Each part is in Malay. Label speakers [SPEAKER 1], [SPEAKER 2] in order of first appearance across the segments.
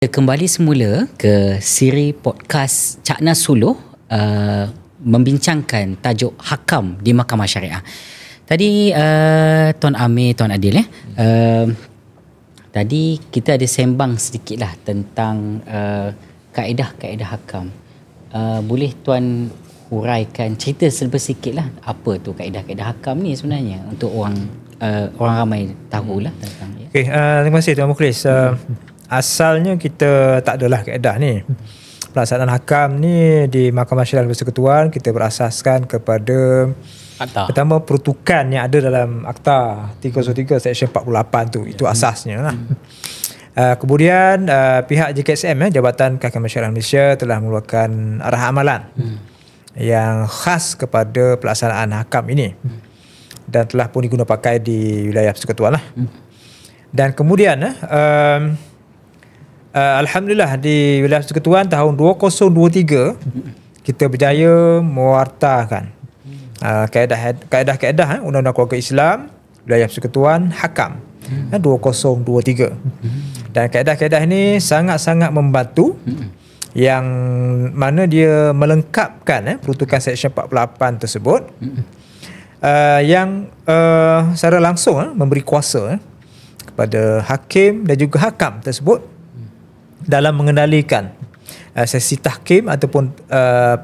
[SPEAKER 1] Kembali semula ke siri podcast Cakna Suluh membincangkan tajuk Hakam di Mahkamah Syariah. Tadi Tuan Amir, Tuan Adil tadi kita ada sembang sedikitlah tentang kaedah-kaedah hakam. Boleh Tuan huraikan, cerita sedikitlah apa tu kaedah-kaedah hakam ni sebenarnya untuk orang ramai tahulah tentang dia.
[SPEAKER 2] Okey, terima kasih Tuan Mukhlis. Asalnya kita tak adalah kaedah ni. Pelaksanaan hakam ni di Mahkamah Syariah dan Persekutuan kita berasaskan kepada
[SPEAKER 1] Akta.
[SPEAKER 2] pertama peruntukan yang ada dalam Akta 303 Seksyen 48 tu. Itu asasnya lah. Kemudian pihak JKSM Jabatan Kehakaman Syariah Malaysia telah mengeluarkan arahan amalan yang khas kepada pelaksanaan hakam ini dan telah pun diguna pakai di wilayah Persekutuan lah. Dan kemudian Alhamdulillah di wilayah Persekutuan tahun 2023 kita berjaya mewartakan kaedah-kaedah Undang-Undang Keluarga Islam wilayah Persekutuan Hakam 2023. Dan kaedah-kaedah ini sangat-sangat membantu yang mana dia melengkapkan peruntukan Seksyen 48 tersebut yang secara langsung memberi kuasa kepada hakim dan juga hakam tersebut dalam mengendalikan sesi tahkim ataupun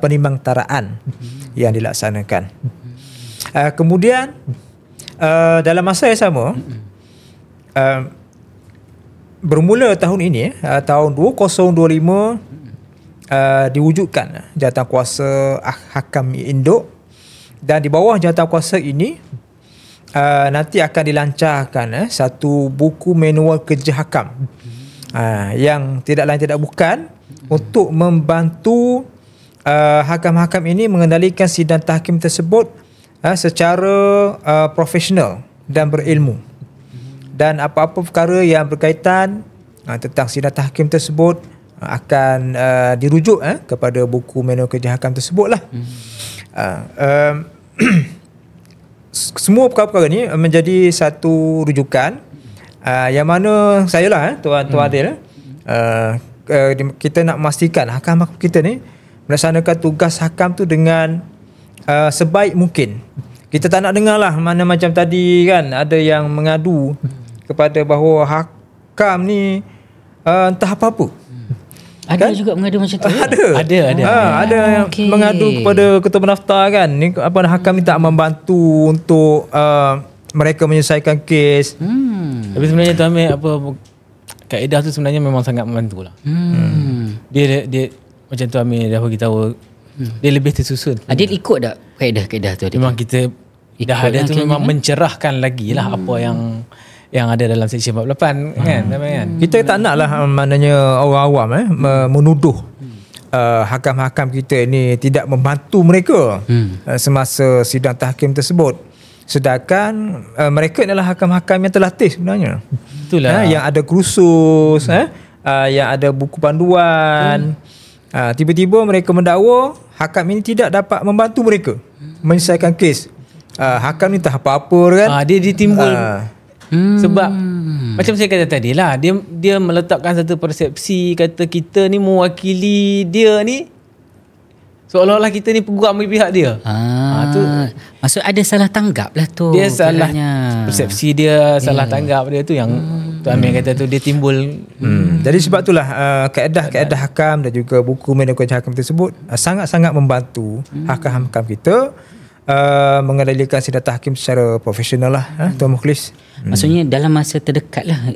[SPEAKER 2] penimbangantaraan yang dilaksanakan. Kemudian dalam masa yang sama bermula tahun ini tahun 2025 diwujudkan jawatankuasa hakam induk, dan di bawah jawatankuasa ini nanti akan dilancarkan satu buku manual kerja hakam yang tidak lain tidak bukan untuk membantu hakam-hakam ini mengendalikan sidang tahkim tersebut secara profesional dan berilmu, dan apa-apa perkara yang berkaitan tentang sidang tahkim tersebut akan dirujuk kepada buku manual kerja hakam tersebut lah. Semua perkara-perkara ni menjadi satu rujukan yang mana saya lah Tuan Adil kita nak memastikan hakam-hakam kita ni melaksanakan tugas hakam tu dengan sebaik mungkin. Kita tak nak dengar lah mana macam tadi kan ada yang mengadu kepada bahawa hakam ni entah apa-apa.
[SPEAKER 1] Ada
[SPEAKER 2] kan?
[SPEAKER 1] juga mengadu macam tu.
[SPEAKER 2] Ada yang mengadu kepada ketua pendaftar kan, ni apa hakam ni tak membantu untuk mereka menyelesaikan kes.
[SPEAKER 3] Tapi sebenarnya Tuan Amir, kaedah tu sebenarnya memang sangat membantu lah. Dia macam Tuan Amir dah bagi tahu, dia lebih tersusun.
[SPEAKER 1] Adil ikut tak kaedah-kaedah tu?
[SPEAKER 3] Memang kita dah ada tu memang mencerahkan lagi lah apa yang ada dalam Seksyen 48 kan.
[SPEAKER 2] Kita tak nak lah maknanya orang awam menuduh hakam-hakam kita ni tidak membantu mereka semasa sidang tahkim tersebut, sedangkan mereka adalah hakam-hakam yang terlatih sebenarnya.
[SPEAKER 3] Itulah
[SPEAKER 2] yang ada kursus, yang ada buku panduan. Tiba-tiba mereka mendakwa hakam ini tidak dapat membantu mereka menyelesaikan kes. Hakam ni tak apa-apa kan.
[SPEAKER 3] Dia ditimbul sebab macam saya kata tadi lah, dia meletakkan satu persepsi kata kita ni mewakili dia ni, seolah-olah kita ni peguam bagi pihak dia.
[SPEAKER 1] Tu maksud ada salah tanggap lah tu.
[SPEAKER 3] Dia salah persepsi dia, salah tanggap dia tu yang Tuan Amir kata tu dia timbul.
[SPEAKER 2] Jadi sebab itulah kaedah-kaedah hakam dan juga buku manual kerja hakam tersebut sangat-sangat membantu hakam-hakam kita mengendalikan sidang tahkim secara profesional lah, Tuan Mukhlis.
[SPEAKER 1] Maksudnya dalam masa terdekat lah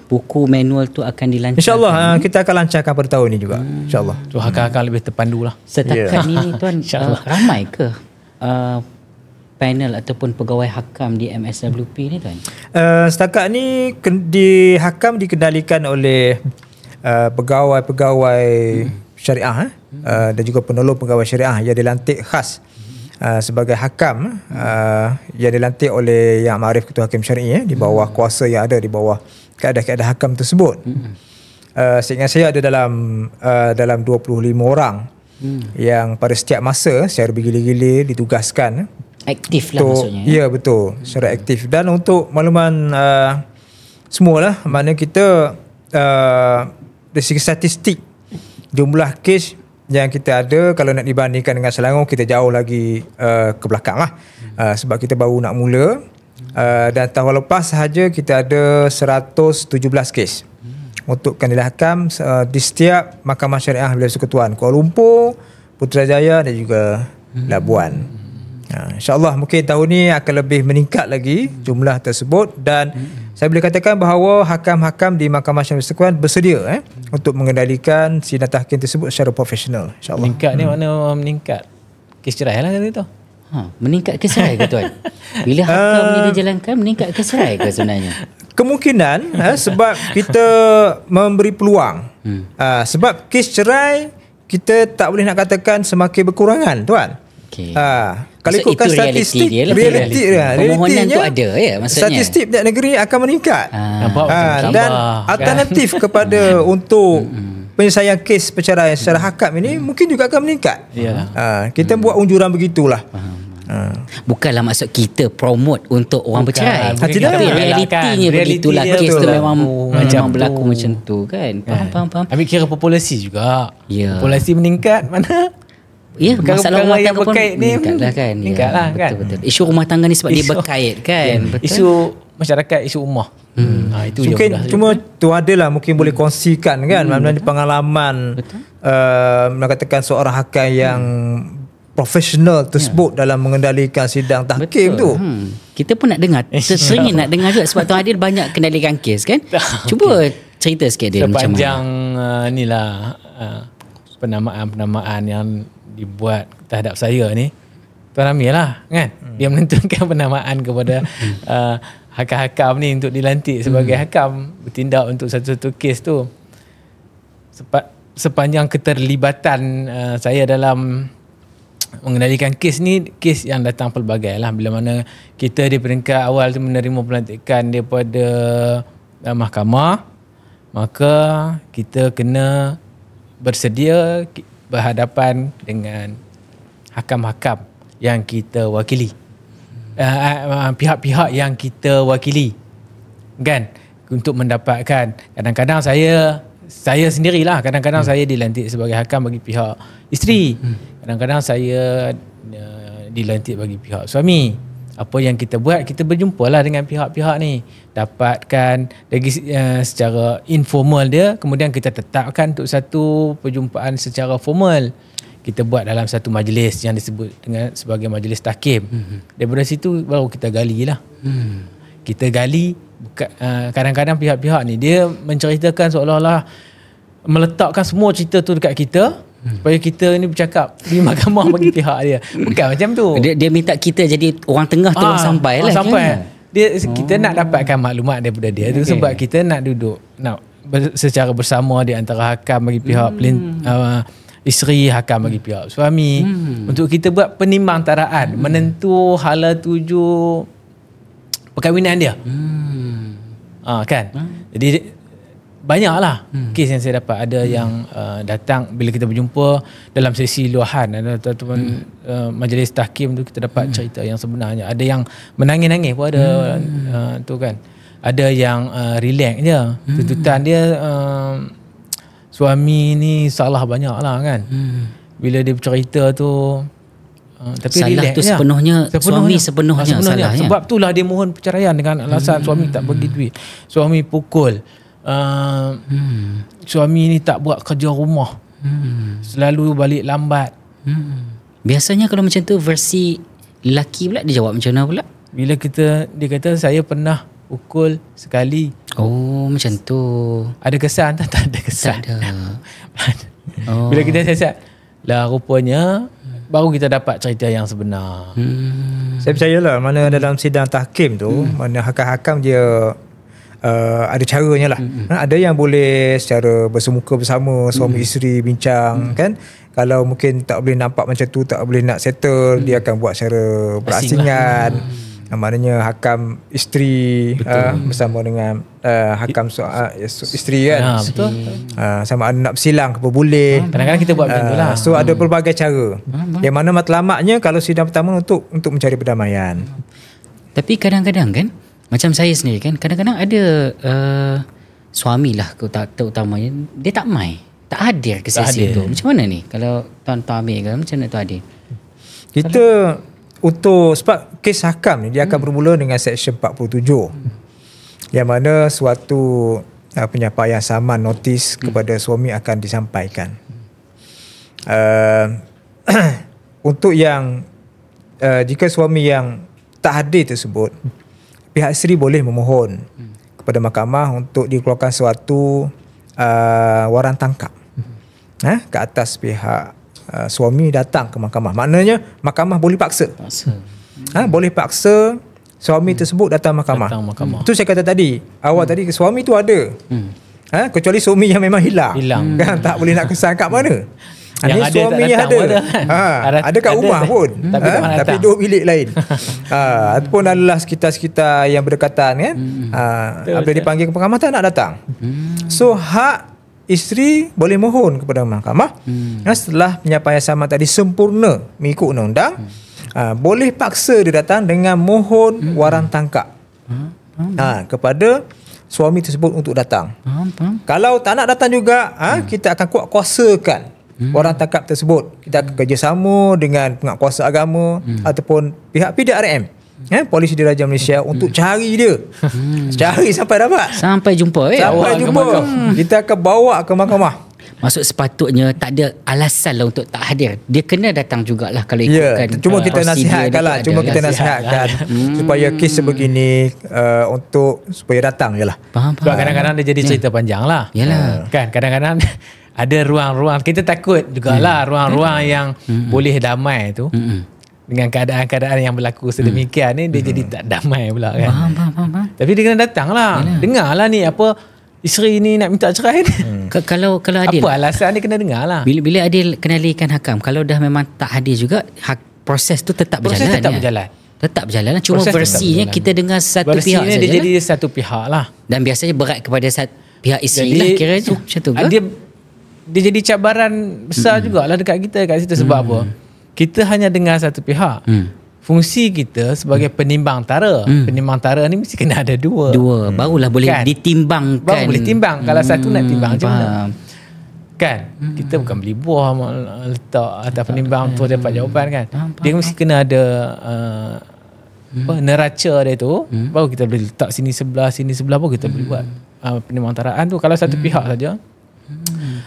[SPEAKER 1] buku manual tu akan dilancarkan.
[SPEAKER 2] InsyaAllah kita akan lancarkan pada tahun ini juga. InsyaAllah.
[SPEAKER 3] So hakam-hakam lebih terpandu lah.
[SPEAKER 1] Setakat ni Tuan, ramai ke panel ataupun pegawai hakam di MSWP ni Tuan?
[SPEAKER 2] Setakat ni di hakam dikendalikan oleh pegawai-pegawai syariah dan juga penolong pegawai syariah yang dilantik khas sebagai hakam yang dilantik oleh Yang Ma'arif Ketua Hakim Syar'i di bawah kuasa yang ada di bawah kaedah-kaedah hakam tersebut. Seingat saya ada dalam 25 orang yang pada setiap masa secara bergila-gila ditugaskan
[SPEAKER 1] aktif lah maksudnya.
[SPEAKER 2] Ya betul, secara aktif. Dan untuk makluman semualah, maknanya kita dari segi statistik jumlah kes yang kita ada, kalau nak dibandingkan dengan Selangor, kita jauh lagi ke belakang lah. Sebab kita baru nak mula. Dan tahun lepas sahaja kita ada 117 kes untuk Kandil Hakam di setiap Mahkamah Syariah Wilayah Persekutuan Kuala Lumpur, Putrajaya dan juga Labuan. InsyaAllah mungkin tahun ni akan lebih meningkat lagi jumlah tersebut, dan saya boleh katakan bahawa hakam-hakam di Mahkamah Syariah Persekutuan bersedia untuk mengendalikan sidang tahkim tersebut secara profesional, insyaAllah.
[SPEAKER 3] Meningkat ni mana meningkat? Kes cerai lah kata tu.
[SPEAKER 1] Meningkat ke serai ke tuan? Bila hakam ni dijalankan, meningkat ke serai ke sebenarnya?
[SPEAKER 2] Kemungkinan sebab kita memberi peluang. Sebab kes cerai kita tak boleh nak katakan semakin berkurangan, tuan.
[SPEAKER 1] Okay.
[SPEAKER 2] Kalau
[SPEAKER 1] so,
[SPEAKER 2] ikutkan statistik, realiti
[SPEAKER 1] permohonan tu ada maksudnya.
[SPEAKER 2] Statistik tiap negeri akan meningkat. Dan alternatif
[SPEAKER 3] kan?
[SPEAKER 2] kepada untuk penyelesaian kes perceraian secara hakam ini mungkin juga akan meningkat. Kita buat unjuran begitulah.
[SPEAKER 1] Bukanlah maksud kita promote untuk orang bercerai.
[SPEAKER 2] Tidak.
[SPEAKER 1] Tapi realitinya begitulah. Kes tu memang berlaku macam tu kan. Faham.
[SPEAKER 3] Ambil kira populasi juga. Populasi meningkat mana?
[SPEAKER 1] Ya, masalah rumah tangga pun
[SPEAKER 3] meningkatlah kan. Meningkatlah kan.
[SPEAKER 1] Betul. Isu rumah tangga ni sebab dia berkait kan. Betul.
[SPEAKER 3] Isu masyarakat, isu ummah. Itu
[SPEAKER 2] mungkin cuma tu adalah mungkin boleh kongsikan kan mana pengalaman nak katakan seorang hakam yang profesional tersebut dalam mengendalikan sidang tahkim tu.
[SPEAKER 1] Kita pun nak dengar, sering nak dengar juga sebab Tuan Adil banyak kendalikan kes kan. Cuba cerita sikit dia macam mana.
[SPEAKER 3] Sepanjang inilah penamaan yang dibuat terhadap saya ni, Tuan Amir lah kan. Dia menentukan penamaan kepada hakam-hakam ni untuk dilantik sebagai hakam bertindak untuk satu-satu kes tu. Sepanjang keterlibatan saya dalam mengendalikan kes ni, kes yang datang pelbagai lah. Bila mana kita di peringkat awal tu menerima pelantikan daripada mahkamah, maka kita kena bersedia berhadapan dengan hakam-hakam yang kita wakili, pihak-pihak yang kita wakili kan, untuk mendapatkan, kadang-kadang saya sendirilah, kadang-kadang saya dilantik sebagai hakam bagi pihak isteri, kadang-kadang saya dilantik bagi pihak suami. Apa yang kita buat, kita berjumpalah dengan pihak-pihak ni, dapatkan lagi secara informal dia, kemudian kita tetapkan untuk satu perjumpaan secara formal. Kita buat dalam satu majlis yang disebut dengan sebagai majlis tahkim. Daripada situ baru kita gali lah. Kita gali, kadang-kadang pihak-pihak ni dia menceritakan seolah-olah meletakkan semua cerita tu dekat kita, supaya kita ni bercakap di mahkamah bagi pihak dia. Bukan macam tu.
[SPEAKER 1] Dia minta kita jadi orang tengah tu, orang sampai lah.
[SPEAKER 3] Kita nak dapatkan maklumat daripada dia tu, sebab kita nak duduk secara bersama di antara hakam bagi pihak isteri, hakam bagi pihak suami, untuk kita buat penimbangantaraan, menentu hala tuju perkahwinan dia. Kan? Jadi banyaklah kes yang saya dapat. Ada yang datang bila kita berjumpa dalam sesi luahan ataupun majlis tahkim tu, kita dapat cerita yang sebenarnya. Ada yang menangis-nangis pun ada, tu kan. Ada yang relax je. Tuntutan dia suami ni salah banyak lah kan. Bila dia bercerita tu, tapi
[SPEAKER 1] salah tu sepenuhnya suami sepenuhnya salahnya.
[SPEAKER 3] Sebab itulah dia mohon perceraian dengan alasan suami tak bagi duit, suami pukul, suami ni tak buat kerja rumah, selalu balik lambat.
[SPEAKER 1] Biasanya kalau macam tu, versi lelaki pula dia jawab macam mana pula?
[SPEAKER 3] Bila dia kata saya pernah pukul sekali.
[SPEAKER 1] Oh, macam tu.
[SPEAKER 3] Ada kesan tak? Tak ada kesan.
[SPEAKER 1] Tak ada.
[SPEAKER 3] Bila kita siasat lah, rupanya baru kita dapat cerita yang sebenar.
[SPEAKER 2] Saya percayalah mana dalam sidang tahkim tu, mana hakam-hakam dia ada caranya lah. Ada yang boleh secara bersemuka bersama suami isteri bincang kan. Kalau mungkin tak boleh nampak macam tu, tak boleh nak settle, dia akan buat secara berasingan. Maknanya hakam isteri bersama dengan hakam isteri kan.
[SPEAKER 3] Betul.
[SPEAKER 2] Sama ada nak bersilang ke boleh.
[SPEAKER 3] Kadang-kadang kita buat macam tu lah.
[SPEAKER 2] So ada pelbagai cara. Yang mana matlamatnya kalau sidang pertama untuk mencari perdamaian.
[SPEAKER 1] Tapi kadang-kadang kan, macam saya sendiri kan, kadang-kadang ada suamilah terutamanya dia tak mai, tak hadir ke
[SPEAKER 3] Tak
[SPEAKER 1] sesi
[SPEAKER 3] hadir.
[SPEAKER 1] tu. Macam mana ni kalau tuan-tuan ambil ke macam mana tu hadir?
[SPEAKER 2] Kita untuk sebab kes hakam ni dia akan bermula dengan Seksyen 47 yang mana suatu penyampaian saman notis kepada suami akan disampaikan. Untuk yang jika suami yang tak hadir tersebut, pihak isteri boleh memohon kepada mahkamah untuk dikeluarkan suatu waran tangkap ke atas pihak suami datang ke mahkamah. Maknanya mahkamah boleh paksa. Boleh paksa suami tersebut datang mahkamah.
[SPEAKER 3] Datang mahkamah.
[SPEAKER 2] Itu saya kata tadi. Awal tadi suami tu ada. Kecuali suami yang memang hilang. Kan tak boleh nak kesan kat mana.
[SPEAKER 3] Yang
[SPEAKER 2] Ini
[SPEAKER 3] ada
[SPEAKER 2] suaminya
[SPEAKER 3] tak datang
[SPEAKER 2] ada.
[SPEAKER 3] pun
[SPEAKER 2] Ada kat rumah pun.
[SPEAKER 3] Tapi tak
[SPEAKER 2] Tapi
[SPEAKER 3] datang.
[SPEAKER 2] duduk bilik lain. Ataupun adalah sekitar-sekitar yang berdekatan kan. Apabila dipanggil ke mahkamah tak nak datang. So hak isteri boleh mohon kepada mahkamah setelah penyampaian saman tadi sempurna mengikut undang-undang, boleh paksa dia datang dengan mohon waran tangkap kepada suami tersebut untuk datang. Kalau tak nak datang juga, kita akan kuat kuasakan waran tangkap tersebut. Kita akan kerjasama dengan penguatkuasa agama ataupun pihak PDRM, Polisi Diraja Malaysia untuk cari dia. Cari sampai dapat.
[SPEAKER 1] Sampai jumpa
[SPEAKER 2] Sampai jumpa. Kita akan bawa ke mahkamah.
[SPEAKER 1] Maksud sepatutnya tak ada alasan lah untuk tak hadir. Dia kena datang jugalah kalau ikutkan.
[SPEAKER 2] Cuma kita
[SPEAKER 1] prosedur
[SPEAKER 2] nasihatkan lah.
[SPEAKER 1] dia tu
[SPEAKER 2] Cuma
[SPEAKER 1] ada
[SPEAKER 2] kita
[SPEAKER 1] lah.
[SPEAKER 2] nasihatkan supaya kes sebegini untuk supaya datang je lah.
[SPEAKER 1] Faham.
[SPEAKER 3] Sebab kadang-kadang dia jadi cerita panjang lah.
[SPEAKER 1] Yalah.
[SPEAKER 3] Kan kadang-kadang ada ruang-ruang, kita takut jugalah ruang-ruang yang boleh damai tu. Dengan keadaan-keadaan yang berlaku sedemikian ni, dia jadi tak damai pula kan.
[SPEAKER 1] Faham.
[SPEAKER 3] Tapi dia kena datang lah. Dengar lah ni apa isteri ni nak minta cerai ni.
[SPEAKER 1] Kalau Adil,
[SPEAKER 3] Apa alasan dia kena dengar lah.
[SPEAKER 1] bila Adil kenalikan hakam, kalau dah memang tak hadir juga, proses tu tetap
[SPEAKER 3] Proses
[SPEAKER 1] berjalan.
[SPEAKER 3] tetap
[SPEAKER 1] ya?
[SPEAKER 3] berjalan.
[SPEAKER 1] Tetap berjalan lah. Cuma
[SPEAKER 3] Proses tetap
[SPEAKER 1] versinya
[SPEAKER 3] berjalan.
[SPEAKER 1] kita dengar satu
[SPEAKER 3] Versinya
[SPEAKER 1] pihak
[SPEAKER 3] dia
[SPEAKER 1] saja.
[SPEAKER 3] jadi satu pihak lah.
[SPEAKER 1] Dan biasanya berat kepada pihak isteri lah kiranya. Macam tu ke?
[SPEAKER 3] Dia jadi cabaran besar jugalah dekat kita kat situ. Sebab apa? Kita hanya dengar satu pihak. Fungsi kita sebagai penimbang tara. Penimbang tara ni mesti kena ada dua.
[SPEAKER 1] Barulah boleh
[SPEAKER 3] Kan?
[SPEAKER 1] ditimbangkan.
[SPEAKER 3] Baru boleh timbang. Kalau satu nak timbang macam mana?
[SPEAKER 1] Faham.
[SPEAKER 3] Kan? Kita bukan beli buah letak atas penimbang tu dapat jawapan kan. Dia mesti kena ada neraca dia tu. Baru kita boleh letak sini sebelah baru kita boleh buat penimbang taraan tu. Kalau satu pihak saja,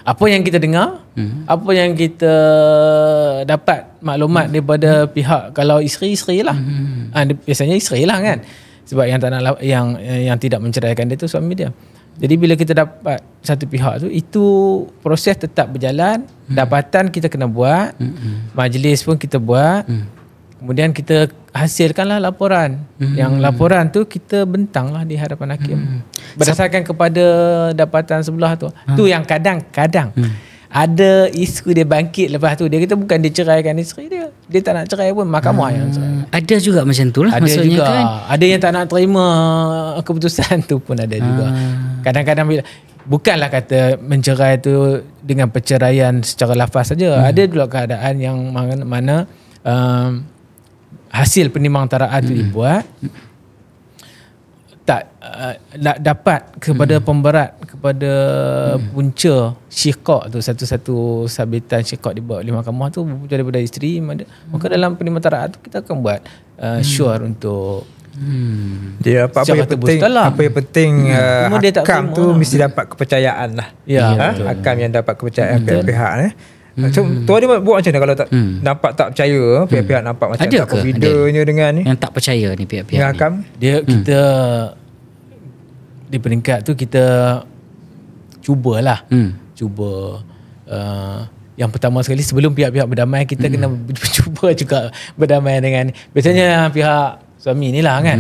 [SPEAKER 3] apa yang kita dengar, apa yang kita dapat maklumat daripada pihak, kalau isteri lah, biasanya isteri lah kan, sebab yang tak nak yang tidak menceraikan dia tu suami dia. Jadi bila kita dapat satu pihak tu, itu proses tetap berjalan. Dapatan kita kena buat, majlis pun kita buat, kemudian kita hasilkanlah laporan. Yang laporan tu kita bentanglah di hadapan hakim. Berdasarkan kepada dapatan sebelah tu. Tu yang kadang-kadang ada isu dia bangkit lepas tu. Dia kata bukan dia ceraikan isteri dia. Dia tak nak cerai pun, mahkamah yang cerai.
[SPEAKER 1] Ada juga macam tu lah.
[SPEAKER 3] Ada
[SPEAKER 1] Maksudnya
[SPEAKER 3] juga.
[SPEAKER 1] kan.
[SPEAKER 3] Ada yang tak nak terima keputusan tu pun ada juga. Kadang-kadang bila bukanlah kata mencerai tu dengan perceraian secara lafaz saja. Ada juga keadaan yang mana hasil penimbang taraan tu dibuat tak dapat kepada pemberat, kepada punca syiqaq tu, satu-satu sabitan syiqaq dibuat oleh mahkamah tu daripada isteri, maka dalam penimbang taraan tu kita akan buat sure untuk
[SPEAKER 2] Dia apa yang penting
[SPEAKER 3] lah.
[SPEAKER 2] apa yang penting
[SPEAKER 3] Cuma dia tak
[SPEAKER 2] hakam
[SPEAKER 3] terima
[SPEAKER 2] tu
[SPEAKER 3] lah.
[SPEAKER 2] mesti dapat kepercayaan lah.
[SPEAKER 3] Ya, betul.
[SPEAKER 2] Hakam yang dapat kepercayaan pihak-pihak Macam tuan dia buat macam mana kalau tak nampak tak percaya, pihak-pihak nampak macam
[SPEAKER 1] Ada
[SPEAKER 2] tak
[SPEAKER 1] ke?
[SPEAKER 2] confidentnya dengan ni.
[SPEAKER 1] Yang tak percaya ni pihak-pihak
[SPEAKER 2] Dengan
[SPEAKER 1] ni.
[SPEAKER 2] hakam.
[SPEAKER 3] kita di peringkat tu kita cubalah. Cuba yang pertama sekali sebelum pihak-pihak berdamai, kita kena cuba juga berdamai dengan biasanya pihak suami ni lah kan.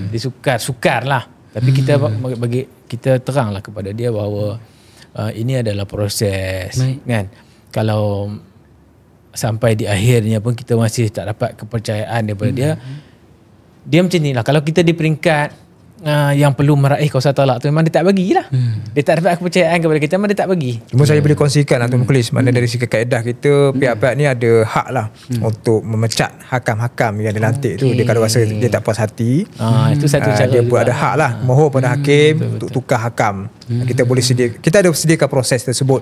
[SPEAKER 3] Dia sukar lah. Tapi kita bagi kita teranglah kepada dia bahawa ini adalah proses.
[SPEAKER 1] Baik.
[SPEAKER 3] Kan. Kalau sampai di akhirnya pun kita masih tak dapat kepercayaan daripada dia macam ni lah. Kalau kita di peringkat yang perlu meraih kuasa talak tu memang dia tak bagilah. Dia tak dapat kepercayaan kepada kita, memang dia tak bagi.
[SPEAKER 2] Cuma saya boleh kongsikan lah Tuan Mukhlis, mana dari segi kaedah kita, pihak-pihak ni ada hak lah untuk memecat hakam-hakam yang dilantik tu. Dia kalau rasa dia tak puas hati,
[SPEAKER 3] Itu satu cara
[SPEAKER 2] dia pun
[SPEAKER 3] juga.
[SPEAKER 2] ada hak lah mohon pada hakim untuk tukar hakam. Kita boleh kita ada sediakan proses tersebut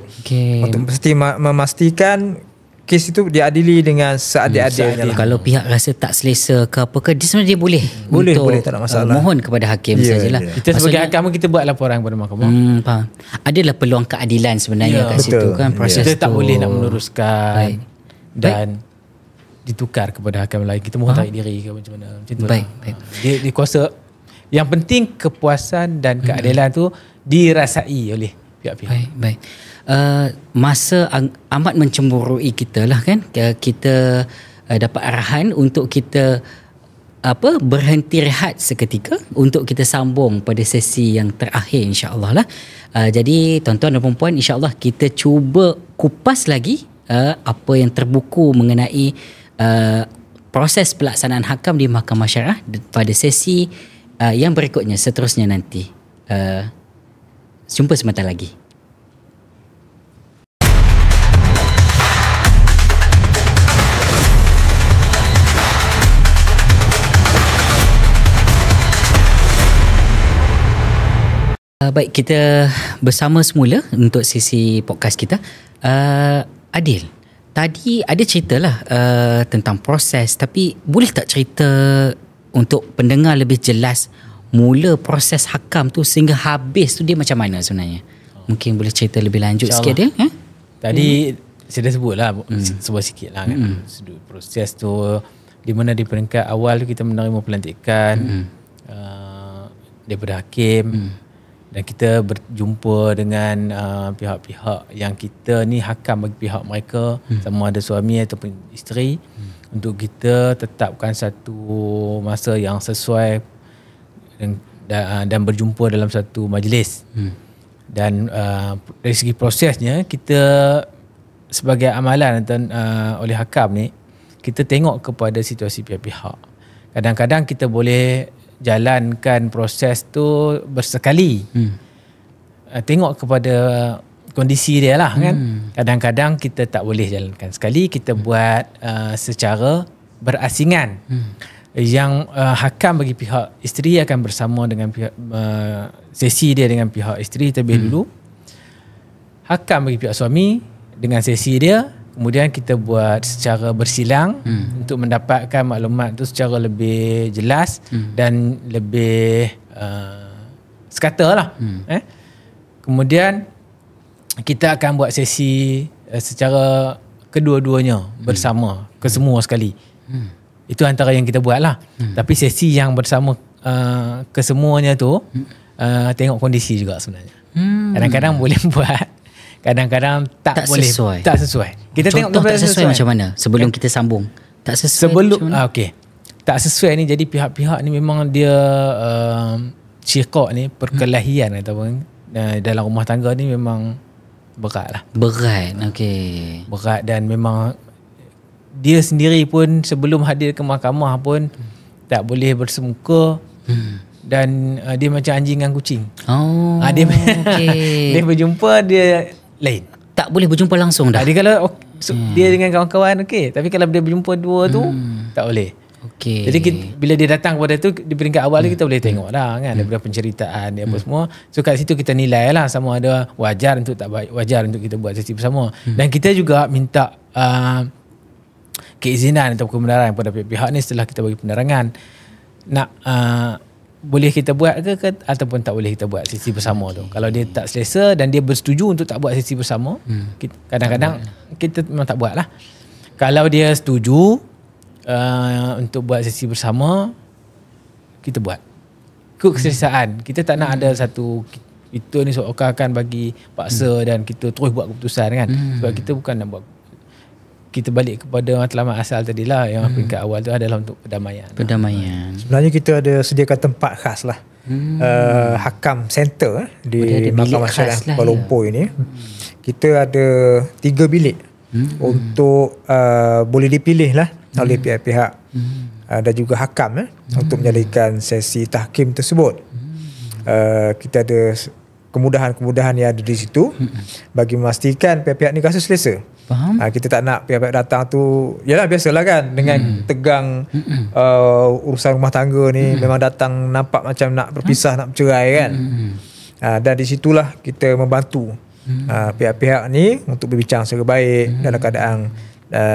[SPEAKER 2] untuk mesti memastikan kes itu diadili dengan seadil-adilnya lah.
[SPEAKER 1] Kalau pihak rasa tak selesa ke apa ke, dia sebenarnya dia boleh
[SPEAKER 2] Boleh, tak ada masalah.
[SPEAKER 1] mohon kepada hakim sajalah.
[SPEAKER 3] Kita sebagai hakam kita buat laporan kepada mahkamah.
[SPEAKER 1] Faham. Adalah peluang keadilan sebenarnya kat situ
[SPEAKER 2] betul.
[SPEAKER 1] kan, proses
[SPEAKER 3] Kita tak
[SPEAKER 1] tu.
[SPEAKER 3] boleh nak meneruskan
[SPEAKER 1] Baik.
[SPEAKER 3] dan ditukar kepada hakam lain. Kita mohon tarik diri ke macam mana. Macam tu
[SPEAKER 1] Baik,
[SPEAKER 3] lah.
[SPEAKER 1] baik.
[SPEAKER 3] Dia kuasa. Yang penting kepuasan dan keadilan tu dirasai oleh pihak-pihak.
[SPEAKER 1] Baik. Masa amat mencemburui kita lah kan. Kita dapat arahan untuk kita berhenti rehat seketika untuk kita sambung pada sesi yang terakhir insya-Allah lah. Jadi tuan-tuan dan puan-puan, insya-Allah kita cuba kupas lagi apa yang terbuku mengenai proses pelaksanaan hakam di Mahkamah Syariah pada sesi yang berikutnya, seterusnya nanti. Jumpa sebentar lagi. Baik, kita bersama semula untuk sesi podcast kita. Adil, tadi ada ceritalah tentang proses, tapi boleh tak cerita untuk pendengar lebih jelas mula proses hakam tu sehingga habis tu dia macam mana sebenarnya? Mungkin boleh cerita lebih lanjut sikit Adil?
[SPEAKER 3] Tadi saya dah sebut lah sebuah sikit lah kan. Sudut proses tu di mana di peringkat awal tu kita menerima pelantikan daripada hakim. Dan kita berjumpa dengan pihak-pihak yang kita ni hakam bagi pihak mereka, sama ada suami ataupun isteri, untuk kita tetapkan satu masa yang sesuai dan berjumpa dalam satu majlis. Dan dari segi prosesnya, kita sebagai amalan oleh hakam ni, kita tengok kepada situasi pihak-pihak. Kadang-kadang kita boleh jalankan proses tu bersekali. Tengok kepada kondisi dia lah kan. Kadang-kadang kita tak boleh jalankan sekali, kita buat secara berasingan. Yang hakam bagi pihak isteri akan bersama dengan pihak sesi dia dengan pihak isteri terlebih dulu. Hakam bagi pihak suami dengan sesi dia. Kemudian kita buat secara bersilang untuk mendapatkan maklumat tu secara lebih jelas dan lebih sekata lah. Kemudian kita akan buat sesi secara kedua-duanya bersama, kesemua sekali. Itu antara yang kita buat lah. Tapi sesi yang bersama kesemuanya tu tengok kondisi juga sebenarnya. Kadang-kadang boleh buat, kadang-kadang tak boleh
[SPEAKER 1] sesuai.
[SPEAKER 3] Tak sesuai. Kita
[SPEAKER 1] Contoh
[SPEAKER 3] tengok
[SPEAKER 1] tak sesuai macam mana sebelum kita sambung? Tak sesuai
[SPEAKER 3] sebelum
[SPEAKER 1] macam mana?
[SPEAKER 3] okey. Tak sesuai ni, jadi pihak-pihak ni memang dia syiqaq ni perkelahian ataupun dalam rumah tangga ni memang berat lah.
[SPEAKER 1] Berat. Okey.
[SPEAKER 3] Berat dan memang dia sendiri pun sebelum hadir ke mahkamah pun tak boleh bersemuka. Dan dia macam anjing dengan kucing. Dia
[SPEAKER 1] okey.
[SPEAKER 3] dia berjumpa dia lain.
[SPEAKER 1] Tak boleh berjumpa langsung dah.
[SPEAKER 3] Dia kalau dia dengan kawan-kawan okey, tapi kalau dia berjumpa dua tu tak boleh.
[SPEAKER 1] Okey.
[SPEAKER 3] Jadi bila dia datang pada tu di peringkat awal kita boleh tengok dah kan daripada penceritaan dia apa semua. So kat situ kita nilai lah sama ada wajar untuk tak wajar untuk kita buat sesi bersama. Dan kita juga minta keizinan atau kebenaran kepada pihak-pihak ni setelah kita bagi penerangan. Nak boleh kita buat ke ataupun tak boleh kita buat sesi bersama tu. Kalau dia tak selesa dan dia bersetuju untuk tak buat sesi bersama, kadang-kadang kita memang tak buat lah. Kalau dia setuju untuk buat sesi bersama, kita buat. Ikut keselesaan. Kita tak nak ada satu kita ni seakan-akan bagi paksa dan kita terus buat keputusan kan. Sebab kita bukan nak buat, kita balik kepada matlamat asal tadilah yang peringkat awal tu adalah untuk perdamaian.
[SPEAKER 1] Perdamaian.
[SPEAKER 2] Sebenarnya kita ada sediakan tempat khas lah. Hakam center di Mahkamah Syariah
[SPEAKER 1] lah,
[SPEAKER 2] Kuala Lumpur ini. Kita ada 3 bilik untuk boleh dipilih lah oleh pihak-pihak dan juga hakam untuk menjalankan sesi tahkim tersebut. kita ada kemudahan-kemudahan yang ada di situ bagi memastikan pihak-pihak ni kasus selesa.
[SPEAKER 1] Faham?
[SPEAKER 2] Kita tak nak pihak-pihak datang tu, yalah biasalah kan dengan tegang urusan rumah tangga ni, memang datang nampak macam nak berpisah, nak bercerai kan. Dan di situlah kita membantu pihak-pihak ni untuk berbincang secara baik dalam keadaan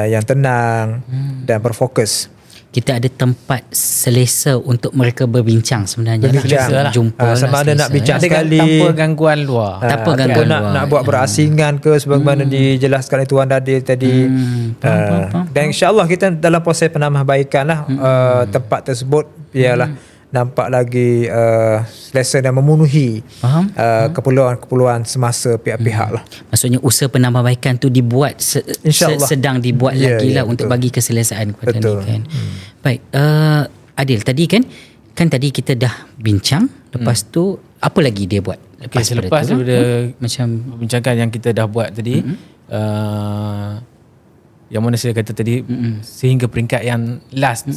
[SPEAKER 2] yang tenang dan berfokus.
[SPEAKER 1] Kita ada tempat selesa untuk mereka berbincang sebenarnya.
[SPEAKER 2] Berbincang.
[SPEAKER 1] Jumpa
[SPEAKER 2] sama ada nak bincang sekali
[SPEAKER 3] tanpa gangguan luar.
[SPEAKER 1] Tanpa gangguan luar.
[SPEAKER 2] Nak buat berasingan ke sebagaimana dijelaskan oleh Tuan Dadil tadi. Dan insya-Allah kita dalam proses penambahbaikan lah tempat tersebut biarlah nampak lagi selesa dan memenuhi keperluan-keperluan semasa pihak-pihak lah.
[SPEAKER 1] Maksudnya usaha penambahbaikan tu dibuat sedang dibuat lagi lah untuk bagi keselesaan kepada ni kan. Baik, Adil tadi kan tadi kita dah bincang, lepas tu apa lagi dia buat
[SPEAKER 3] selepas daripada macam perbincangan yang kita dah buat tadi, yang mana saya kata tadi, sehingga peringkat yang last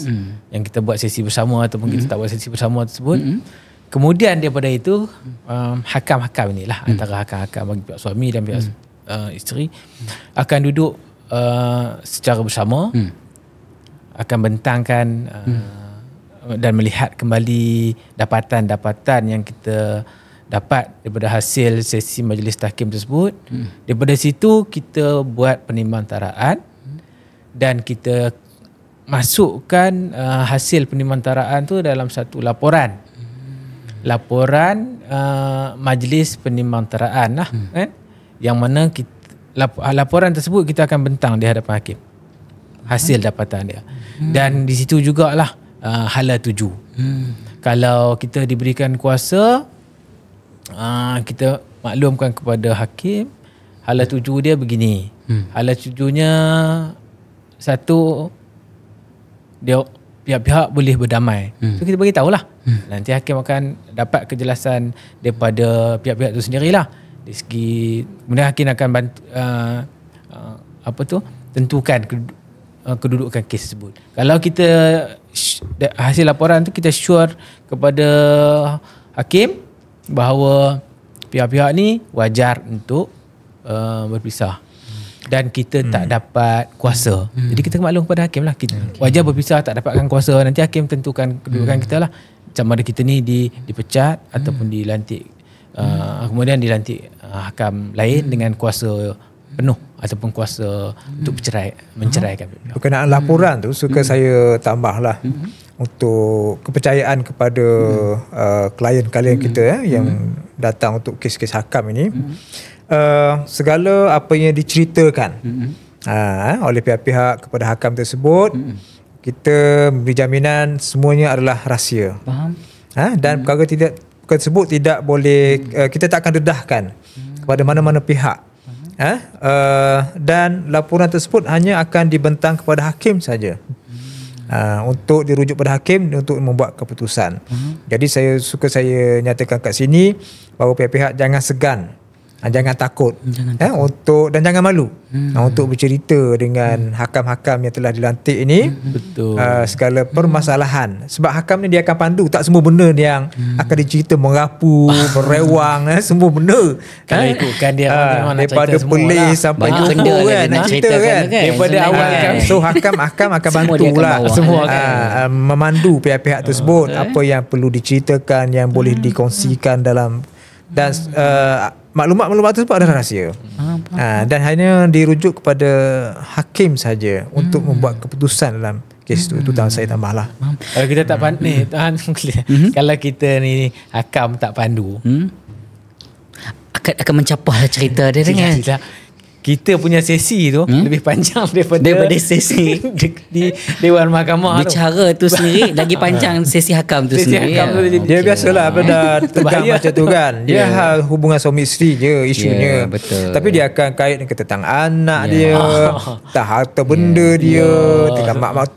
[SPEAKER 3] yang kita buat sesi bersama ataupun kita tak buat sesi bersama tersebut, kemudian daripada itu hakam-hakam inilah antara hakam-hakam bagi pihak suami dan pihak isteri akan duduk secara bersama, akan bentangkan dan melihat kembali dapatan-dapatan yang kita dapat daripada hasil sesi majlis tahkim tersebut. Daripada situ kita buat penimbangantaraan dan kita masukkan hasil penimbangantaraan tu dalam satu laporan. Laporan majlis penimbangantaraan lah kan, yang mana kita, laporan tersebut kita akan bentang di hadapan hakim hasil dapatan dia. Dan di situ jugalah hala tuju. Kalau kita diberikan kuasa, kita maklumkan kepada hakim hala tuju dia begini. Hala tujunya satu, dia pihak-pihak boleh berdamai. So kita bagi tahulah. Nanti hakim akan dapat kejelasan daripada pihak-pihak itu sendirilah. Dari segi, kemudian hakim akan bantu, tentukan kedudukan kes tersebut. Kalau kita hasil laporan tu kita sure kepada hakim bahawa pihak-pihak ni wajar untuk berpisah dan kita tak dapat kuasa. Jadi kita maklum kepada hakim lah, kita wajar berpisah, tak dapatkan kuasa, nanti hakim tentukan kedudukan kita lah, macam mana kita ni dipecat ataupun dilantik, kemudian dilantik hakam lain dengan kuasa penuh ataupun kuasa untuk menceraikan.
[SPEAKER 2] Berkenaan laporan tu suka saya tambahlah untuk kepercayaan kepada klien-klien kita yang datang untuk kes-kes hakam ini. Segala apa yang diceritakan oleh pihak-pihak kepada hakam tersebut, kita beri jaminan semuanya adalah rahsia. Dan perkara tersebut tidak boleh, kita tak akan dedahkan kepada mana-mana pihak. Dan laporan tersebut hanya akan dibentang kepada hakim saja, untuk dirujuk pada hakim untuk membuat keputusan. Jadi saya nyatakan kat sini bahawa pihak-pihak jangan segan, jangan takut, untuk, dan jangan malu untuk bercerita dengan hakam-hakam yang telah dilantik ini.
[SPEAKER 3] Betul.
[SPEAKER 2] Segala permasalahan, sebab hakam ni dia akan pandu, tak semua benda yang akan dicerita merapu, merewang, semua benda
[SPEAKER 3] kalau ikutkan dia
[SPEAKER 2] daripada pelis sampai jumpa nak cerita kan, daripada awal kan. So hakam akan bantu lah semua memandu pihak-pihak tersebut, apa yang perlu diceritakan, yang boleh dikongsikan dalam, dan maklumat-maklumat tersebut adalah rahsia. Dan hanya dirujuk kepada hakim saja untuk membuat keputusan dalam kes itu. Itu saya tambahlah.
[SPEAKER 3] Kalau kita tak pandai, kalau kita ni hakam tak pandu,
[SPEAKER 1] akan mencapah cerita dia dengan
[SPEAKER 3] kita punya sesi tu lebih panjang daripada
[SPEAKER 1] sesi
[SPEAKER 3] di Dewan Mahkamah
[SPEAKER 1] bicara tu sendiri lagi panjang sesi hakam tu sendiri.
[SPEAKER 2] Dia biasalah dah tegang macam tu kan. Dia hubungan suami isteri je isunya. Tapi dia akan kait dengan tentang anak dia, tak harta benda dia, tentang mak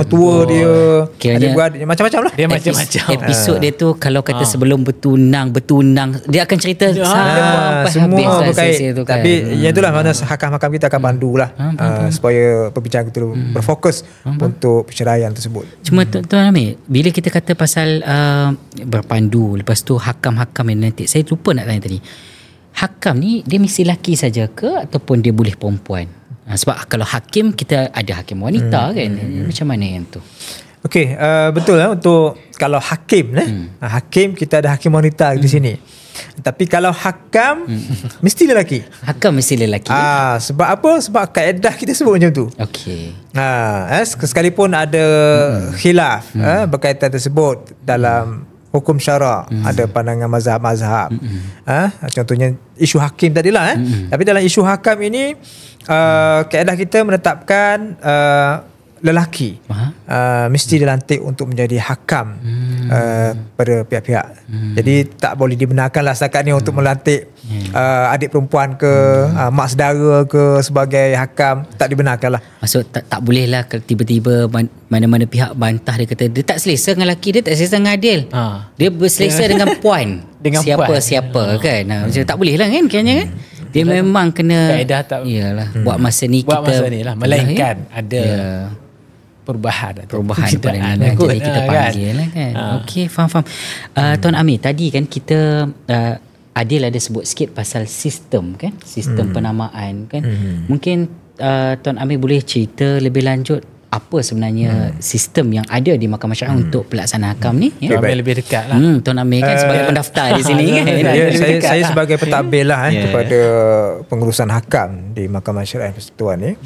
[SPEAKER 2] tua dia, adik-beradik, macam-macam lah.
[SPEAKER 3] Dia macam-macam.
[SPEAKER 1] Episod dia tu kalau kata sebelum bertunang dia akan cerita sampai
[SPEAKER 2] semua
[SPEAKER 1] habis
[SPEAKER 2] berkait.
[SPEAKER 1] tu kan.
[SPEAKER 2] Tapi yang itulah mana hakam-hakam kita akan pandulah supaya perbincangan kita berfokus untuk perceraian tersebut.
[SPEAKER 1] Cuma Tuan Amir, bila kita kata pasal berpandu, lepas tu hakam-hakam yang nanti, saya lupa nak tanya tadi, hakam ni dia mesti lelaki saja ke ataupun dia boleh perempuan? Sebab kalau hakim, kita ada hakim wanita kan, macam mana yang tu?
[SPEAKER 2] Okey, betul untuk kalau hakim hakim, kita ada hakim wanita di sini. Tapi kalau hakam mesti lelaki.
[SPEAKER 1] Hakam mesti lelaki.
[SPEAKER 2] Sebab apa? Sebab kaedah kita sebut macam tu.
[SPEAKER 1] Okey.
[SPEAKER 2] Sekalipun ada khilaf berkaitan tersebut dalam hukum syarak, ada pandangan mazhab-mazhab. Contohnya isu hakim tadilah. Tapi dalam isu hakam ini kaedah kita menetapkan lelaki mesti dilantik untuk menjadi hakam pada pihak-pihak. Jadi tak boleh dibenarkanlah setakat ni untuk melantik adik perempuan ke mak saudara ke sebagai hakam, tak dibenarkanlah.
[SPEAKER 1] Maksud tak bolehlah tiba-tiba mana-mana pihak bantah, dia kata dia tak selesa dengan lelaki, dia tak selesa dengan Adil. Dia berselesa dengan puan. Dengan siapa-siapa kan. Macam tak boleh lah kan kiranya kan. Dia memang kena
[SPEAKER 3] kaedah tak
[SPEAKER 1] buat masa ni
[SPEAKER 3] buat
[SPEAKER 1] kita
[SPEAKER 3] masa ni lah, melainkan ada perubahan pada ni
[SPEAKER 1] jadi kita panggil lah kan. Okey, faham. Tuan Amir, tadi kan kita Adil ada sebut sikit pasal sistem kan, sistem penamaan kan. Mungkin Tuan Amir boleh cerita lebih lanjut apa sebenarnya sistem yang ada di Mahkamah Syariah untuk pelaksanaan hakam ni, ya?
[SPEAKER 3] Tuan Amir lebih dekat lah.
[SPEAKER 1] Tuan Amir kan sebagai pendaftar di sini kan.
[SPEAKER 2] Saya sebagai pentadbir lah kepada pengurusan hakam di Mahkamah Syariah Persekutuan ni.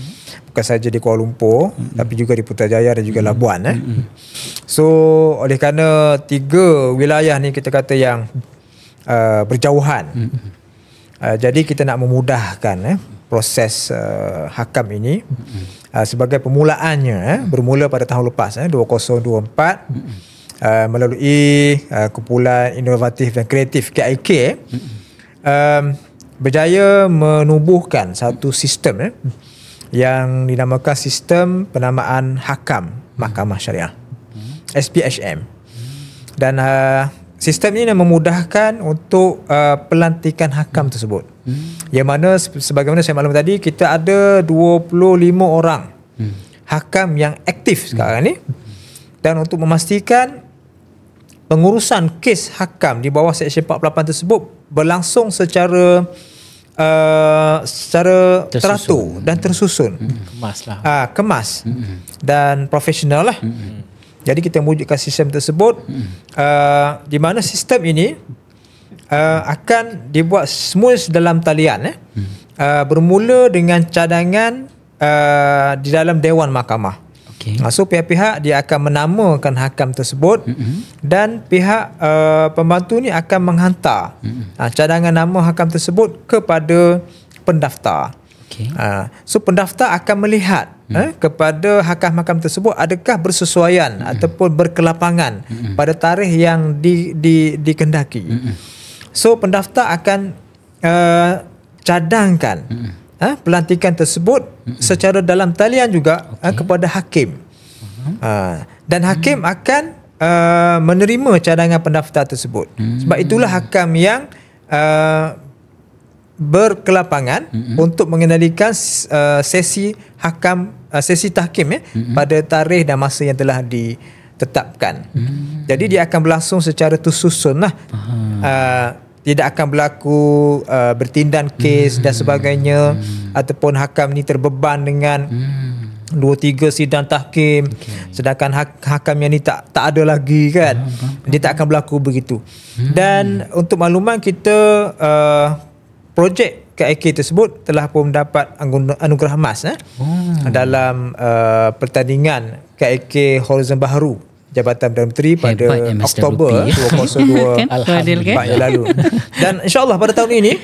[SPEAKER 2] Bukan saja di Kuala Lumpur, tapi juga di Putrajaya dan juga Labuan. So oleh kerana 3 wilayah ni kita kata yang berjauhan, jadi kita nak memudahkan proses hakam ini. Sebagai permulaannya bermula pada tahun lepas 2024 melalui kumpulan inovatif dan kreatif KIK berjaya menubuhkan satu sistem yang dinamakan Sistem Penamaan Hakam Mahkamah Syariah, SPHM. Dan sistem ini memudahkan untuk pelantikan hakam tersebut. Yang mana sebagaimana saya maklum tadi, kita ada 25 orang hakam yang aktif sekarang ni. Dan untuk memastikan pengurusan kes hakam di bawah Seksyen 48 tersebut berlangsung secara teratur dan tersusun. Kemas dan profesional lah. Jadi kita mewujudkan sistem tersebut di mana sistem ini akan dibuat semua dalam talian bermula dengan cadangan di dalam Dewan Mahkamah. So pihak-pihak dia akan menamakan hakam tersebut dan pihak pembantu ni akan menghantar cadangan nama hakam tersebut kepada pendaftar. So pendaftar akan melihat kepada hakam-hakam tersebut adakah bersesuaian ataupun berkelapangan pada tarikh yang dikendaki. So pendaftar akan cadangkan pelantikan tersebut secara dalam talian juga kepada hakim. Dan hakim akan menerima cadangan pendaftar tersebut. Sebab itulah hakam yang berkelapangan untuk mengendalikan sesi tahkim pada tarikh dan masa yang telah ditetapkan. Jadi dia akan berlangsung secara tersusun lah. Tidak akan berlaku bertindan kes dan sebagainya, ataupun hakam ni terbeban dengan 2-3 sidang tahkim, sedangkan hakam yang ni tak ada lagi kan. Dia tak akan berlaku begitu. Dan untuk makluman kita, projek KIK tersebut telah pun mendapat anugerah emas dalam pertandingan KIK Horizon Baharu Jabatan Perdana Menteri pada Oktober 2022 yang lalu. Dan insyaAllah pada tahun ini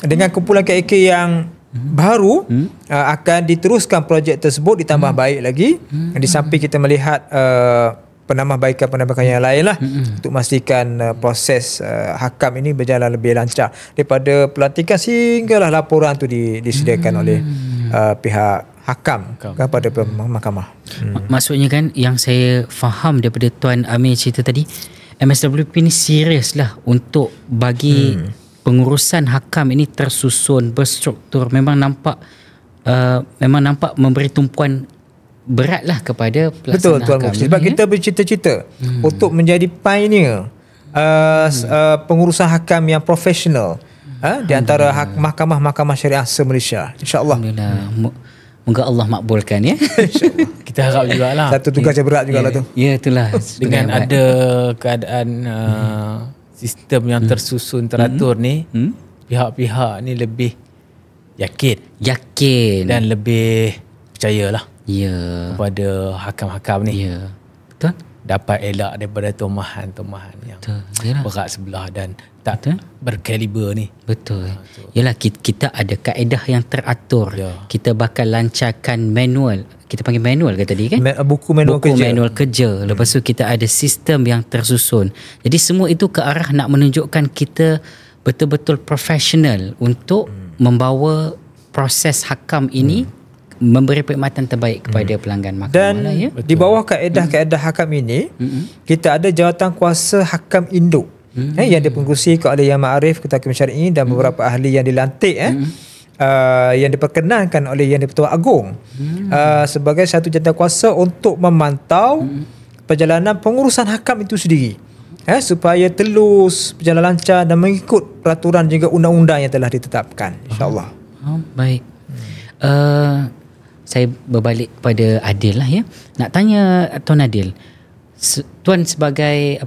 [SPEAKER 2] dengan kumpulan KIK yang baru akan diteruskan projek tersebut ditambah baik lagi. Di samping kita melihat penambahbaikan yang lain lah untuk memastikan proses hakam ini berjalan lebih lancar daripada pelantikan sehinggalah laporan tu disediakan oleh pihak hakam kepada mahkamah.
[SPEAKER 1] Maksudnya kan yang saya faham daripada Tuan Amir cerita tadi, MSWP ni serius lah untuk bagi pengurusan hakam ini tersusun, berstruktur, memang nampak memberi tumpuan beratlah kepada pelaksanaan
[SPEAKER 2] Betul Tuan
[SPEAKER 1] hakam
[SPEAKER 2] Mufti.
[SPEAKER 1] ini,
[SPEAKER 2] Sebab kita bercita-cita untuk menjadi pioneer pengurusan hakam yang profesional di antara mahkamah-mahkamah syariah se-Malaysia. InsyaAllah.
[SPEAKER 1] Alhamdulillah. Moga Allah makbulkan ya.
[SPEAKER 3] Kita harap jugalah.
[SPEAKER 2] Satu tugas yang berat jugalah tu.
[SPEAKER 1] Ya itulah.
[SPEAKER 3] Dengan ada keadaan sistem yang tersusun teratur ni, pihak-pihak ni lebih yakin dan lebih percayalah kepada hakam-hakam ni.
[SPEAKER 1] Ya. Betul.
[SPEAKER 3] Dapat elak daripada tomahan-tomahan yang berat sebelah dan tak berkaliber ni.
[SPEAKER 1] Betul. Yalah, kita ada kaedah yang teratur. Kita bakal lancarkan manual. Kita panggil manual ke tadi kan?
[SPEAKER 2] Buku manual
[SPEAKER 1] kerja. Lepas tu kita ada sistem yang tersusun. Jadi semua itu ke arah nak menunjukkan kita betul-betul profesional untuk membawa proses hakam ini memberi perkhidmatan terbaik kepada pelanggan mahkamah.
[SPEAKER 2] Dan
[SPEAKER 1] lah, ya?
[SPEAKER 2] di bawah kaedah-kaedah hakam ini, kita ada Jawatankuasa Hakam Induk yang dipengerusi oleh Yang Ma'arif Ketua Hakim Syar'i dan beberapa ahli yang dilantik yang diperkenankan oleh Yang di-Pertuan Agong sebagai satu jawatankuasa untuk memantau perjalanan pengurusan hakam itu sendiri, supaya telus, berjalan lancar dan mengikut peraturan juga undang-undang yang telah ditetapkan, insya-Allah.
[SPEAKER 1] Baik. Saya berbalik pada Adil lah ya. Nak tanya Tuan Adil, Tuan sebagai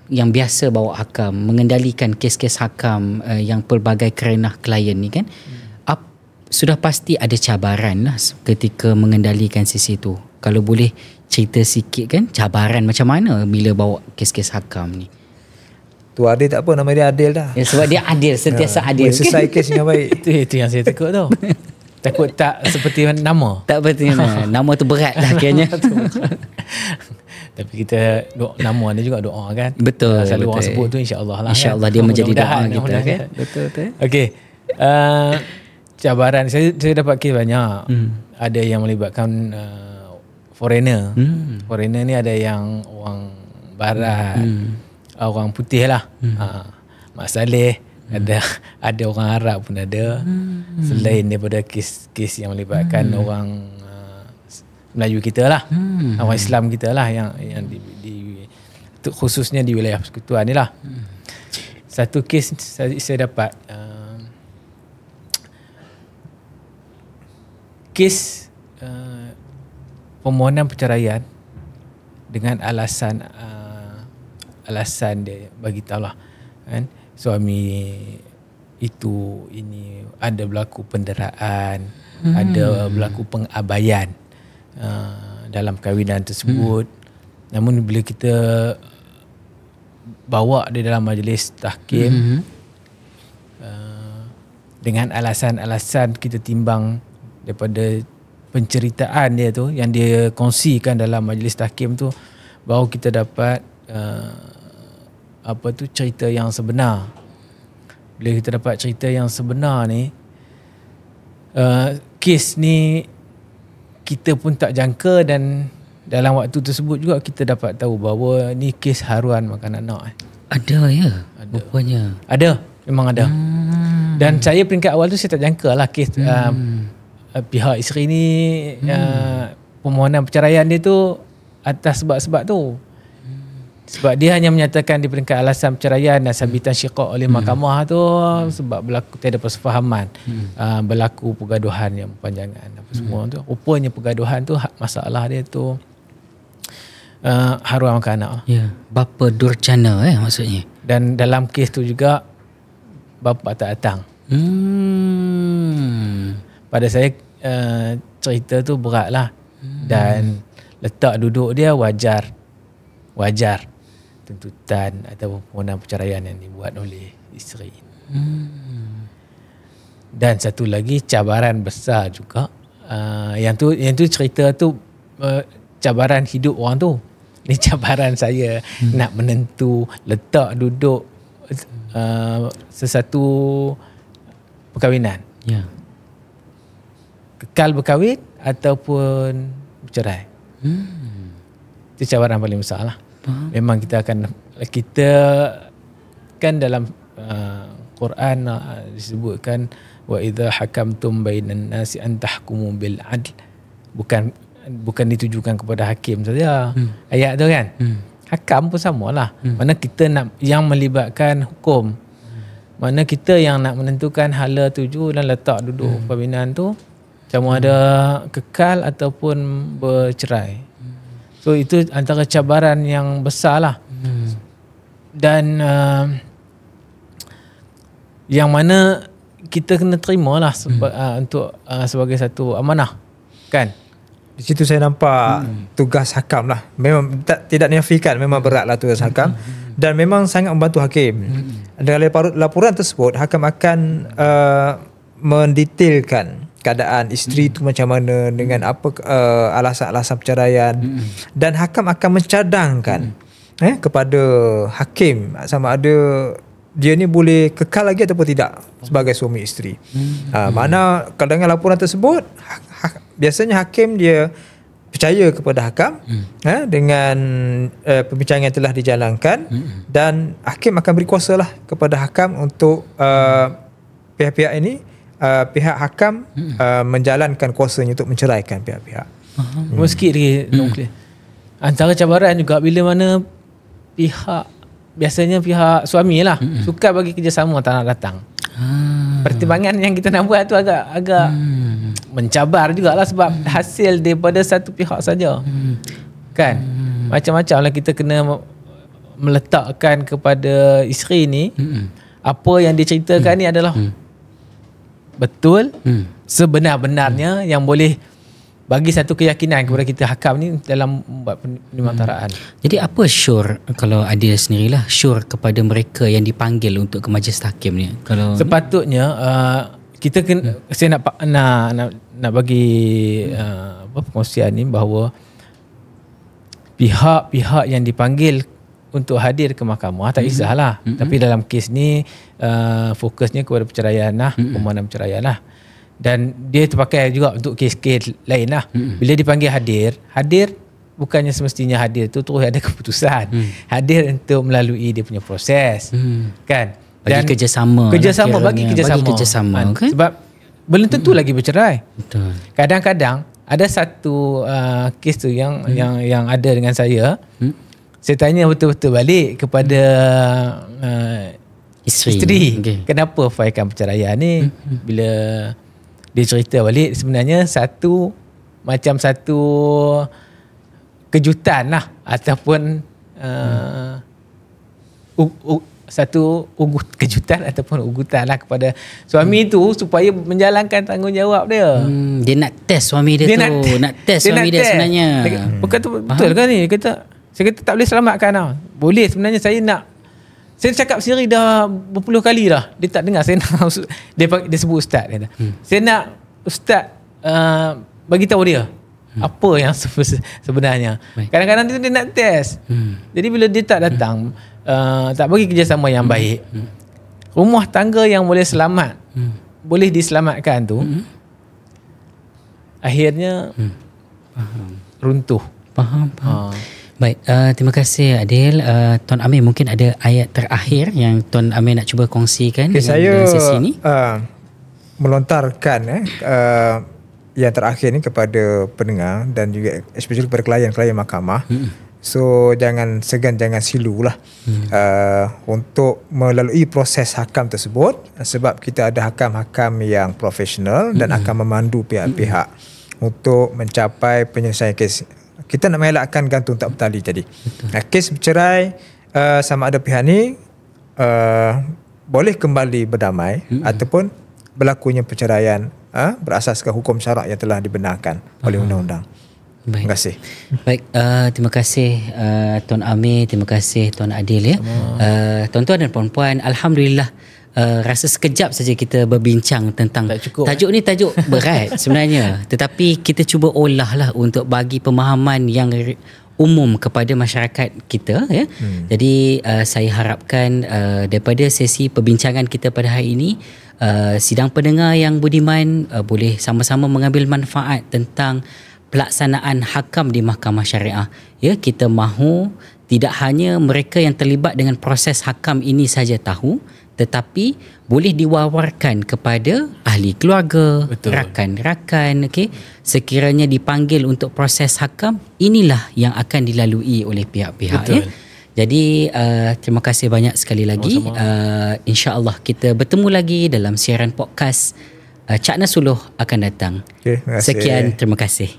[SPEAKER 1] yang biasa bawa hakam, mengendalikan kes-kes hakam yang pelbagai kerenah klien ni kan, sudah pasti ada cabaran lah ketika mengendalikan sisi tu. Kalau boleh cerita sikit kan, cabaran macam mana bila bawa kes-kes hakam ni?
[SPEAKER 2] Tu Adil tak apa, nama dia Adil dah.
[SPEAKER 1] Ya, sebab dia adil, sentiasa adil.
[SPEAKER 2] Selesai kes dengan baik.
[SPEAKER 3] Itu yang saya takut tau. Takut tak seperti nama.
[SPEAKER 1] Tak seperti nama tu berat lah kayaknya.
[SPEAKER 3] Tapi kita nama ni juga doa kan.
[SPEAKER 1] Betul.
[SPEAKER 3] Selalu
[SPEAKER 1] betul.
[SPEAKER 3] orang sebut tu insya-Allah lah.
[SPEAKER 1] InsyaAllah dia menjadi doa kita kan.
[SPEAKER 3] Betul. Okey. Cabaran saya dapat kes banyak. Ada yang melibatkan foreigner. Foreigner ni ada yang orang barat, orang putih lah. Mak Saleh, ada orang Arab pun ada. Selain daripada kes-kes yang melibatkan orang Melayu kita lah, orang Islam kita lah yang khususnya di wilayah persekutuan ni lah. Satu kes saya dapat kes permohonan perceraian dengan alasan dia bagi tahu lah kan, suami ini ada berlaku penderaan, ada berlaku pengabaian dalam kahwinan tersebut. Namun bila kita bawa dia dalam majlis tahkim, dengan alasan-alasan kita timbang daripada penceritaan dia tu yang dia kongsikan dalam majlis tahkim tu, baru kita dapat cerita yang sebenar. Bila kita dapat cerita yang sebenar ni, kes ni kita pun tak jangka, dan dalam waktu tersebut juga kita dapat tahu bahawa ni kes haruan makan anak.
[SPEAKER 1] Ada ya? Rupanya.
[SPEAKER 3] Ada, memang ada. Dan saya peringkat awal tu saya tak jangka lah kes pihak isteri ni permohonan perceraian dia tu atas sebab-sebab tu. Sebab dia hanya menyatakan di peringkat alasan perceraian dan sabitan syiqaq oleh mahkamah tu sebab berlaku tiada persefahaman, berlaku pergaduhan yang berpanjangan apa semua tu. Rupanya pergaduhan tu masalah dia tu haruan makan anak.
[SPEAKER 1] Ya, bapa durjana maksudnya. Dan
[SPEAKER 3] dalam kes tu juga bapa tak datang. Pada saya cerita tu berat lah. Dan letak duduk dia wajar tuntutan atau permohonan perceraian yang dibuat oleh isteri. Dan satu lagi cabaran besar juga, yang tu cerita tu cabaran hidup orang tu. Ni cabaran saya nak menentu letak duduk sesuatu perkahwinan.
[SPEAKER 1] Ya.
[SPEAKER 3] Kekal berkahwin ataupun bercerai. Itu cabaran paling besar lah. Memang kita kan dalam Quran disebutkan wa idza hakamtum bainan nasi an tahkumu bil adl. Bukan ditujukan kepada hakim saja. Ayat tu kan. Hakam pun samalah. Mana kita nak yang melibatkan hukum. Mana kita yang nak menentukan hala tuju dan letak duduk pembinaan tu sama ada kekal ataupun bercerai. So itu antara cabaran yang besar lah. Dan yang mana kita kena terima lah untuk sebagai satu amanah kan.
[SPEAKER 2] Di situ saya nampak tugas hakam lah. Memang tidak nafikan, memang berat lah tugas hakam. Dan memang sangat membantu hakim. Dengan laporan tersebut, hakam akan mendetailkan keadaan isteri tu macam mana, dengan apa alasan-alasan perceraian. Dan hakam akan mencadangkan kepada hakim sama ada dia ni boleh kekal lagi ataupun tidak sebagai suami isteri. Mana kalau dengan laporan tersebut, biasanya hakim dia percaya kepada hakam dengan pembincangan yang telah dijalankan, dan hakim akan beri kuasa lah kepada hakam untuk pihak-pihak ini, pihak hakam menjalankan kuasanya untuk menceraikan pihak-pihak.
[SPEAKER 3] Sikit lagi antara cabaran juga bila mana biasanya pihak suami lah suka bagi kerjasama tak nak datang. Pertimbangan yang kita nak buat tu agak mencabar jugalah sebab hasil daripada satu pihak saja. Kan? Macam-macam lah kita kena meletakkan kepada isteri ni apa yang diceritakan ni adalah betul sebenar-benarnya yang boleh bagi satu keyakinan kepada kita hakam ni dalam membuat penyumataraan.
[SPEAKER 1] Jadi apa syur kalau Adil sendirilah, syur kepada mereka yang dipanggil untuk ke majlis tahkim ni? Kalau
[SPEAKER 3] sepatutnya kita saya nak bagi perkongsian ni bahawa pihak-pihak yang dipanggil untuk hadir ke mahkamah tak kisahlah. Tapi dalam kes ni fokusnya kepada perceraian lah, permohonan perceraian lah. Dan dia terpakai juga untuk kes-kes lain lah. Bila dipanggil hadir bukannya semestinya hadir tu terus ada keputusan. Hadir untuk melalui dia punya proses. Kan? Dan
[SPEAKER 1] bagi kerjasama
[SPEAKER 3] bagi kerjasama
[SPEAKER 1] kan?
[SPEAKER 3] Sebab belum tentu lagi bercerai.
[SPEAKER 1] Betul.
[SPEAKER 3] Kadang-kadang ada satu kes tu yang ada dengan saya. Saya tanya betul-betul balik kepada isteri. Okay. Kenapa failkan perceraian ni? Bila dia cerita balik, sebenarnya satu kejutan lah, ataupun satu kejutan ataupun ugutan lah kepada suami tu supaya menjalankan tanggungjawab dia.
[SPEAKER 1] Dia nak test suami dia, nak test suami dia sebenarnya.
[SPEAKER 3] Bukan tu betul kan ni? Saya kata tak boleh selamatkan lah. Boleh, sebenarnya saya cakap sendiri dah berpuluh kali dah. Dia tak dengar. Saya nak dia sebut ustaz. Dia saya nak ustaz bagi tahu dia apa yang sebenarnya. Kadang-kadang dia nak test. Jadi bila dia tak datang, tak bagi kerjasama yang baik, rumah tangga yang boleh selamat, boleh diselamatkan tu, akhirnya runtuh.
[SPEAKER 1] Faham. Baik, terima kasih Adil. Tuan Amir, mungkin ada ayat terakhir yang Tuan Amir nak cuba kongsikan dengan sesi ini.
[SPEAKER 2] Melontarkan yang terakhir ni kepada pendengar dan juga especially kepada klien-klien mahkamah. So jangan segan, jangan silu lah untuk melalui proses hakam tersebut, sebab kita ada hakam-hakam yang profesional dan akan memandu pihak-pihak untuk mencapai penyelesaian kes. Kita nak mengelakkan gantung tak bertali tadi. Kes bercerai, sama ada pihak ni boleh kembali berdamai ataupun berlakunya perceraian berasaskan hukum syarak yang telah dibenarkan oleh undang-undang. Terima kasih.
[SPEAKER 1] Baik, terima kasih Tuan Amir, terima kasih Tuan Adil ya. Tuan-tuan dan puan-puan, alhamdulillah rasa sekejap saja kita berbincang tentang tajuk ni, tajuk berat sebenarnya, tetapi kita cuba olah lah untuk bagi pemahaman yang umum kepada masyarakat kita ya. Jadi saya harapkan daripada sesi perbincangan kita pada hari ini, sidang pendengar yang budiman boleh sama-sama mengambil manfaat tentang pelaksanaan hakam di mahkamah syariah ya. Kita mahu tidak hanya mereka yang terlibat dengan proses hakam ini saja tahu, tetapi boleh diwawarkan kepada ahli keluarga,
[SPEAKER 3] Betul.
[SPEAKER 1] rakan-rakan, okey. Sekiranya dipanggil untuk proses hakam, inilah yang akan dilalui oleh pihak-pihak
[SPEAKER 3] Betul.
[SPEAKER 1] ya. Jadi terima kasih banyak sekali lagi. InsyaAllah kita bertemu lagi dalam siaran podcast Cak Nasuluh akan datang.
[SPEAKER 2] Okay, terima kasih.
[SPEAKER 1] Sekian, terima kasih.